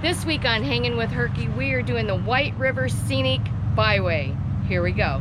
This week on Hanging with Herky, we are doing the White River Scenic Byway. Here we go.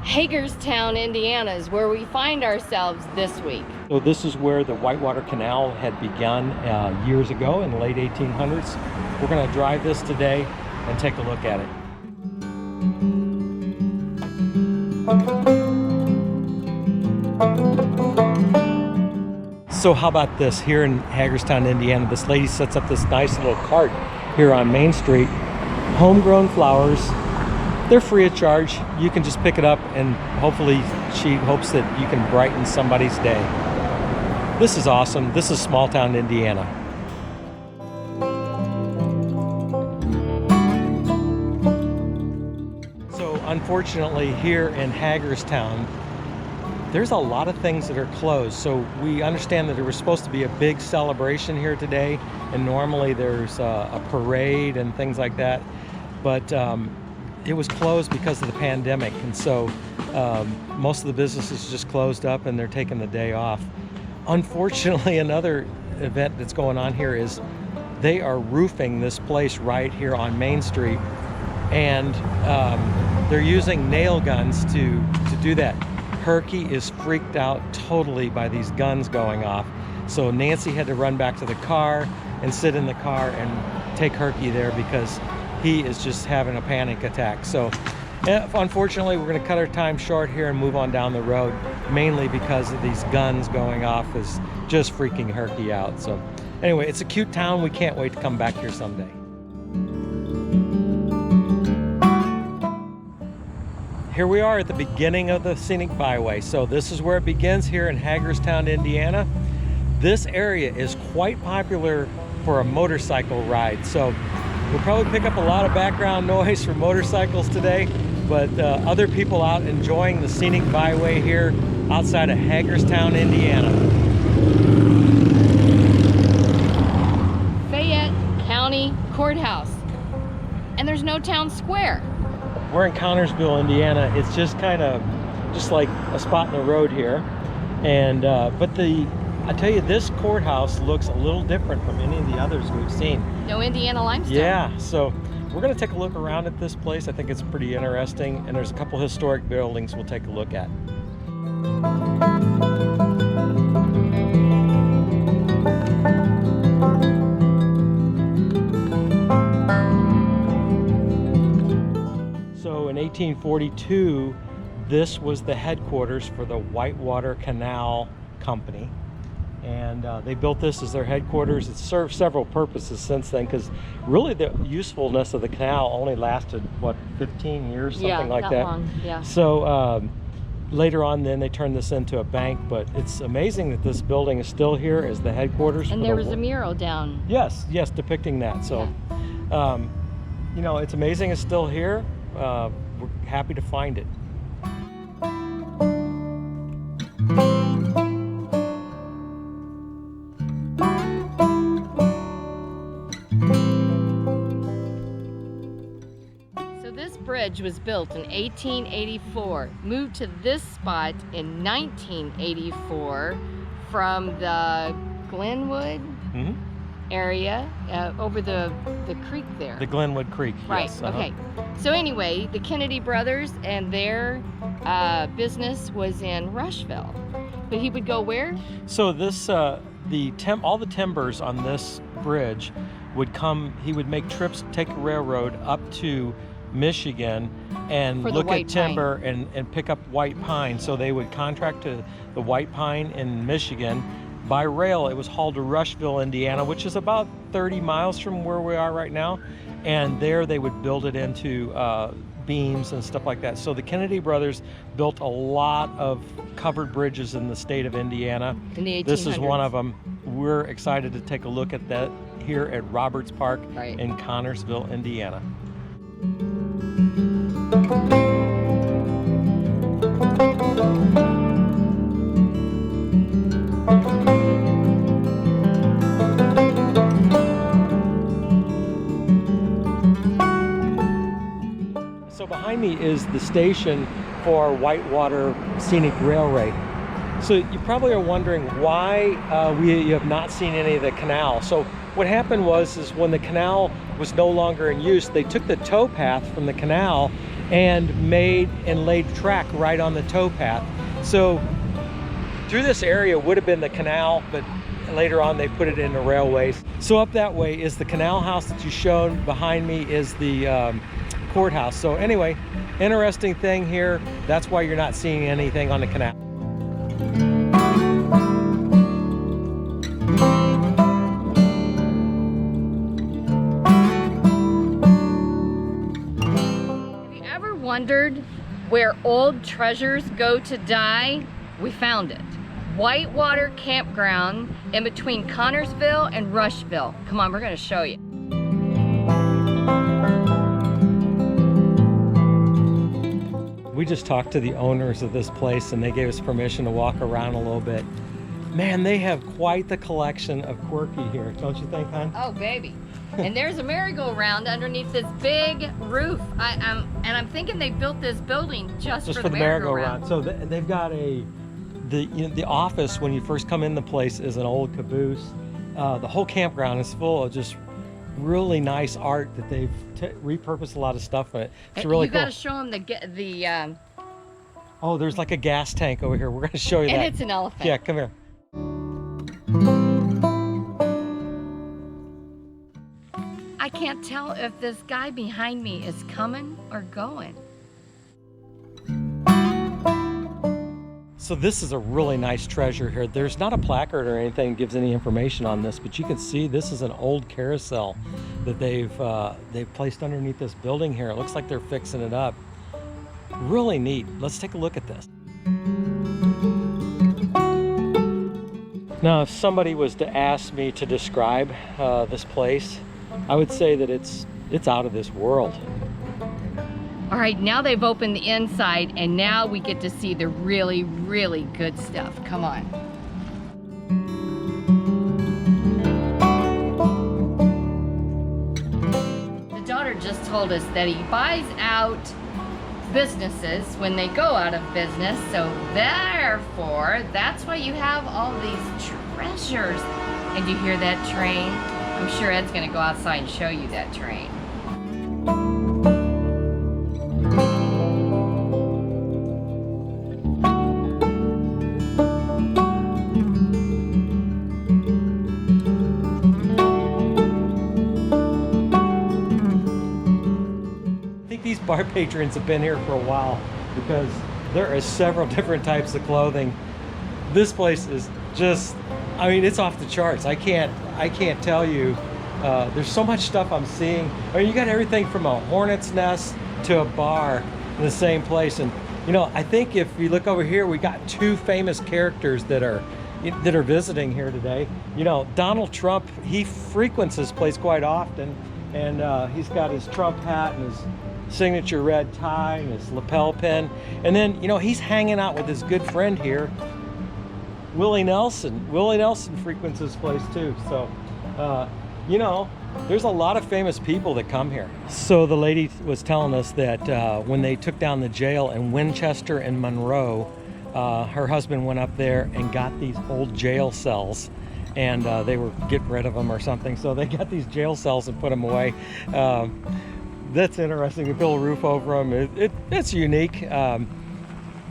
Hagerstown, Indiana is where we find ourselves this week. So this is where the Whitewater Canal had begun years ago in the late 1800s. We're going to drive this today and take a look at it. So how about this? Here in Hagerstown, Indiana, this lady sets up this nice little cart here on Main Street. Homegrown flowers. They're free of charge. You can just pick it up, and hopefully she hopes that you can brighten somebody's day. This is awesome. This is small town Indiana. So unfortunately here in Hagerstown, there's a lot of things that are closed. So we understand that there was supposed to be a big celebration here today, and normally there's a parade and things like that. But it was closed because of the pandemic, and so most of the businesses just closed up and they're taking the day off. Unfortunately, another event that's going on here is they are roofing this place right here on Main Street, and they're using nail guns to do that. Herky is freaked out totally by these guns going off, so Nancy had to run back to the car and sit in the car and take Herky there because he is just having a panic attack. So unfortunately, we're going to cut our time short here and move on down the road, mainly because of these guns going off is just freaking Herky out. So anyway, it's a cute town. We can't wait to come back here someday. Here we are at the beginning of the Scenic Byway. So this is where it begins here in Hagerstown, Indiana. This area is quite popular for a motorcycle ride. So we'll probably pick up a lot of background noise from motorcycles today, but other people out enjoying the Scenic Byway here outside of Hagerstown, Indiana. Fayette County Courthouse. And there's no town square. We're in Connersville, Indiana. It's just kind of just like a spot in the road here. And but I tell you, this courthouse looks a little different from any of the others we've seen. No Indiana limestone. Yeah, so we're going to take a look around at this place. I think it's pretty interesting, and there's a couple historic buildings we'll take a look at. So in 1842, this was the headquarters for the Whitewater Canal Company. And they built this as their headquarters. It's served several purposes since then, because really the usefulness of the canal only lasted, what, 15 years, something like that? Long. Yeah. So later on then they turned this into a bank, but it's amazing that this building is still here as the headquarters. And there was a mural down. Yes, depicting that. So, yeah. You know, it's amazing it's still here. We're happy to find it. Bridge was built in 1884, moved to this spot in 1984 from the Glenwood area over the creek there. The Glenwood Creek, right, yes. Okay. So anyway, the Kennedy brothers and their business was in Rushville. But he would go where? So this, all the timbers on this bridge would come, he would make trips, take a railroad up to Michigan and look at timber and pick up white pine. So they would contract to the white pine in Michigan. By rail, it was hauled to Rushville, Indiana, which is about 30 miles from where we are right now. And there they would build it into beams and stuff like that. So the Kennedy brothers built a lot of covered bridges in the state of Indiana. In the 1800s. This is one of them. We're excited to take a look at that here at Roberts Park in Connersville, Indiana. behind me is the station for Whitewater Scenic Railway. So you probably are wondering why you have not seen any of the canal. So what happened was when the canal was no longer in use, they took the towpath from the canal and laid track right on the towpath. So through this area would have been the canal, but later on they put it in the railways. So up that way is the canal house that you showed. Behind me is the courthouse. So anyway, interesting thing here. That's why you're not seeing anything on the canal. Wondered where old treasures go to die? We found it. Whitewater campground in between Connersville and Rushville. Come on, we're gonna show you. We just talked to the owners of this place and they gave us permission to walk around a little bit. Man, they have quite the collection of quirky here, don't you think, hon? Oh, baby. And there's a merry-go-round underneath this big roof. I'm thinking they built this building just for the merry-go-round. So they've got the office when you first come in the place is an old caboose. The whole campground is full of just really nice art that they've repurposed a lot of stuff in it. It's really cool. You got to show them the. Oh, there's like a gas tank over here. We're going to show you that. And it's an elephant. Yeah, come here. I can't tell if this guy behind me is coming or going. So this is a really nice treasure here. There's not a placard or anything that gives any information on this, but you can see this is an old carousel that they've placed underneath this building here. It looks like they're fixing it up. Really neat. Let's take a look at this. Now, if somebody was to ask me to describe this place, I would say that it's out of this world. All right, now they've opened the inside and now we get to see the really, really good stuff. Come on. The daughter just told us that he buys out businesses when they go out of business, so therefore, that's why you have all these treasures. And you hear that train? I'm sure Ed's gonna go outside and show you that train. I think these bar patrons have been here for a while because there are several different types of clothing. This place is just, I mean, it's off the charts. I can't tell you. There's so much stuff I'm seeing. I mean, you got everything from a hornet's nest to a bar in the same place. And you know, I think if you look over here, we got two famous characters that are visiting here today. You know, Donald Trump, he frequents this place quite often, and he's got his Trump hat and his signature red tie and his lapel pin. And then, you know, he's hanging out with his good friend here, Willie Nelson. Willie Nelson frequents this place too. So, you know, there's a lot of famous people that come here. So the lady was telling us that when they took down the jail in Winchester and Monroe, her husband went up there and got these old jail cells, and they were getting rid of them or something. So they got these jail cells and put them away. That's interesting. You build a roof over them. It's unique.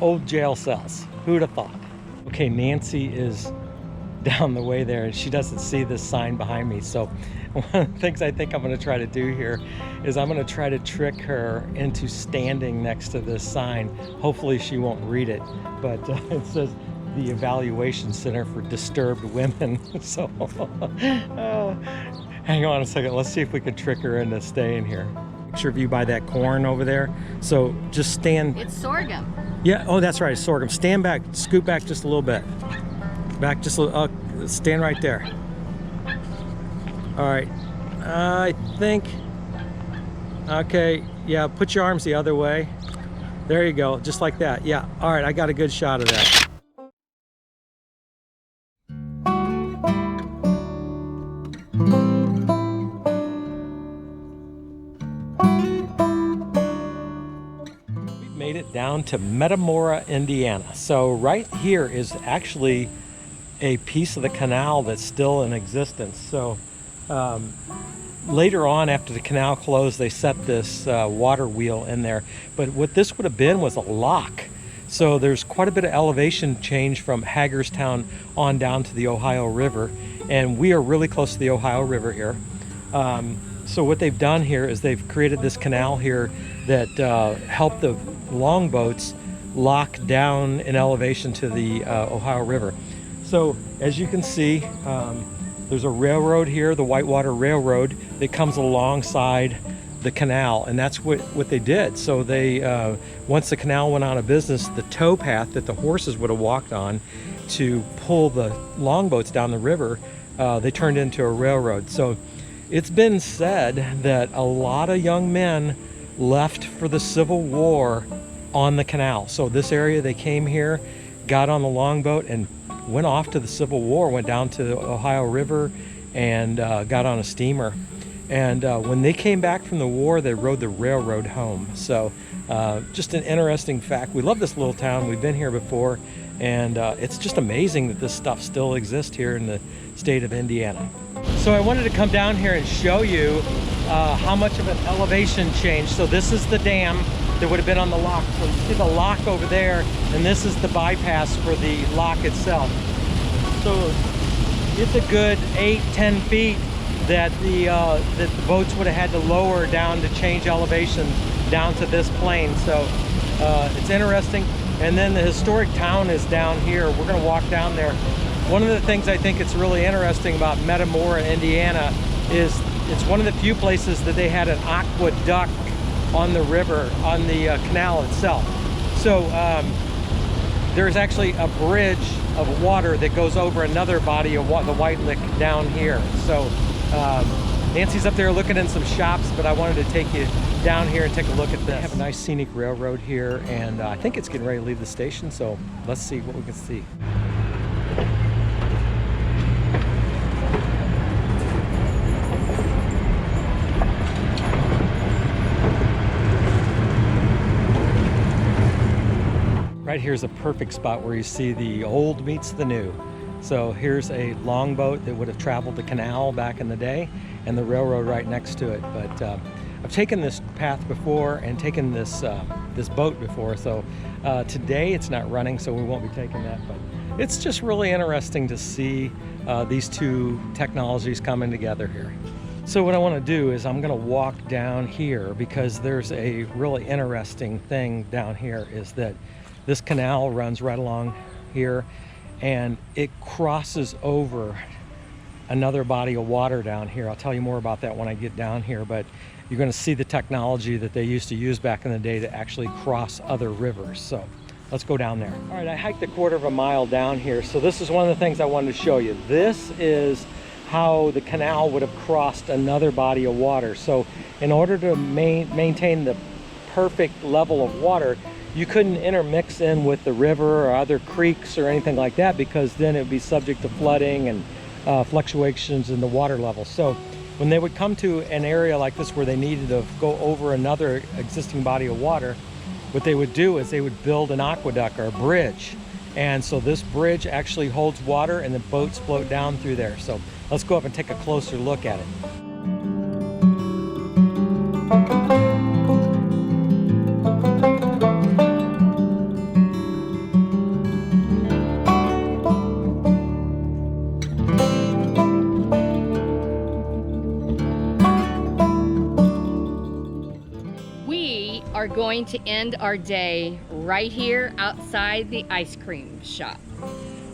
Old jail cells. Who'd have thought? Okay, Nancy is down the way there and she doesn't see this sign behind me. So one of the things I think I'm going to try to do here is I'm going to try to trick her into standing next to this sign. Hopefully she won't read it, but it says the Evaluation Center for Disturbed Women. So hang on a second. Let's see if we can trick her into staying here. Picture of you by that corn over there. So just stand. It's sorghum. Yeah, oh, that's right, it's sorghum. Stand back, scoot back just a little bit. Back just a little, stand right there. All right, I think, okay, yeah, put your arms the other way. There you go, just like that. Yeah, all right, I got a good shot of that. made it down to Metamora, Indiana. So right here is actually a piece of the canal that's still in existence. So later on, after the canal closed, they set this water wheel in there. But what this would have been was a lock. So there's quite a bit of elevation change from Hagerstown on down to the Ohio River. And we are really close to the Ohio River here. So what they've done here is they've created this canal here that helped the longboats lock down in elevation to the Ohio River. So as you can see, there's a railroad here, the Whitewater Railroad, that comes alongside the canal, and that's what they did. So they, once the canal went out of business, the tow path that the horses would have walked on to pull the longboats down the river, they turned into a railroad. So it's been said that a lot of young men left for the Civil War on the canal. So this area, they came here, got on the longboat, and went off to the Civil War, went down to the Ohio River, and got on a steamer. And when they came back from the war, they rode the railroad home. So just an interesting fact. We love this little town. We've been here before, and it's just amazing that this stuff still exists here in the state of Indiana. So I wanted to come down here and show you how much of an elevation change. So this is the dam that would have been on the lock. So you see the lock over there, and this is the bypass for the lock itself. So it's a good 8-10 feet that the boats would have had to lower down to change elevation down to this plane. So it's interesting. And then the historic town is down here. We're going to walk down there. One of the things I think it's really interesting about Metamora, Indiana, is it's one of the few places that they had an aqueduct on the river, on the canal itself. So there's actually a bridge of water that goes over another body of water, the White Lick, down here. So Nancy's up there looking in some shops, but I wanted to take you down here and take a look at this. They have a nice scenic railroad here, and I think it's getting ready to leave the station, so let's see what we can see. Right here's a perfect spot where you see the old meets the new. So here's a longboat that would have traveled the canal back in the day, and the railroad right next to it. But I've taken this path before and taken this this boat before. So today it's not running, so we won't be taking that. But it's just really interesting to see these two technologies coming together here. So what I want to do is I'm going to walk down here, because there's a really interesting thing down here, is that this canal runs right along here, and it crosses over another body of water down here. I'll tell you more about that when I get down here, but you're going to see the technology that they used to use back in the day to actually cross other rivers. So let's go down there. All right, I hiked a 1/4 mile down here. So this is one of the things I wanted to show you. This is how the canal would have crossed another body of water. So in order to maintain the perfect level of water, you couldn't intermix in with the river or other creeks or anything like that, because then it would be subject to flooding and fluctuations in the water level. So when they would come to an area like this where they needed to go over another existing body of water, what they would do is they would build an aqueduct or a bridge. And so this bridge actually holds water, and the boats float down through there. So let's go up and take a closer look at it. Are going to end our day right here outside the ice cream shop.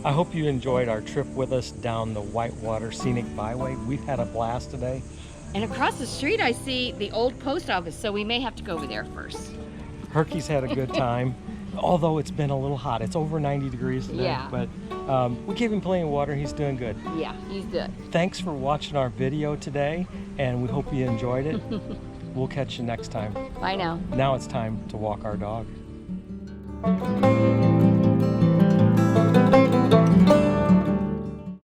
I hope you enjoyed our trip with us down the Whitewater Scenic Byway. We've had a blast today. And across the street I see the old post office, so we may have to go over there first. Herky's had a good time, although it's been a little hot. It's over 90 degrees today, yeah. But we gave him plenty of water. He's doing good. Yeah, he's good. Thanks for watching our video today, and we hope you enjoyed it. We'll catch you next time. Bye now. Now it's time to walk our dog.